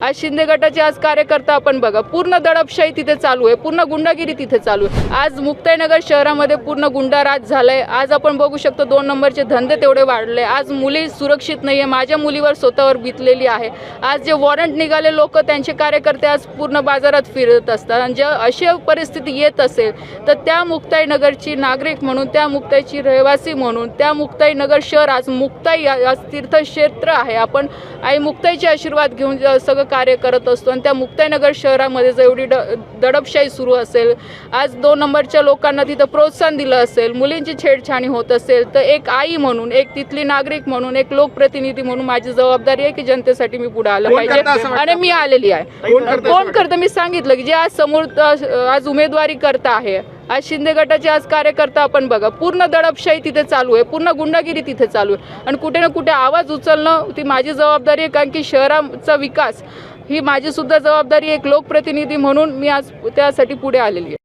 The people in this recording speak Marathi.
आज शिंदे गटाचे आज कार्यकर्ता आपण बघा, पूर्ण दडपशाही तिथे चालू आहे, पूर्ण गुंडागिरी तिथे चालू आहे। आज मुक्ताईनगर शहरामध्ये पूर्ण गुंडाराज झालाय। आज आपण बघू शकतो 2 नंबरचे धंदे तेवढे वाढले। आज मुली सुरक्षित नाहीये, माझ्या मुलीवर स्वतःवर बीतलेली आहे। आज जे वॉरंट निघाले लोक त्यांचे कार्यकर्ते आज पूर्ण बाजारात फिरत असतात आणि जर अशी परिस्थिती येत असेल तर त्या मुक्ताईनगरची नागरिक म्हणून, त्या मुक्ताईची रहिवासी म्हणून, त्या मुक्ताईनगर शहर आज मुक्ताई आज तीर्थक्षेत्र आहे। आपण आई मुक्ताईचे आशीर्वाद घेऊन सगळं कार्य करत असतो आणि त्या मुक्ताईनगर शहरामध्ये जर एवढी दडपशाही सुरू असेल, आज 2 नंबरच्या लोकांना तिथं प्रोत्साहन दिलं असेल, मुलींची छेडछाणी होत असेल, तर एक आई म्हणून, एक तिथली नागरिक म्हणून, एक लोकप्रतिनिधी म्हणून माझी जबाबदारी आहे की जनतेसाठी मी पुढे आलं पाहिजे आणि मी आलेली आहे। कोण करतं मी सांगितलं की जे आज समोर आज उमेदवारी करता आहे, आज शिंदे गटाचे आज कार्यकर्ता आपण बघा, पूर्ण दडपशाही तिथे चालू आहे, पूर्ण गुंडागिरी तिथे चालू आहे आणि कुठे ना कुठे आवाज उचलणं ती माझी जबाबदारी आहे, कारण की शहराचा विकास ही माझी सुद्धा जबाबदारी, एक लोकप्रतिनिधी म्हणून मी आज त्यासाठी पुढे आलेली आहे।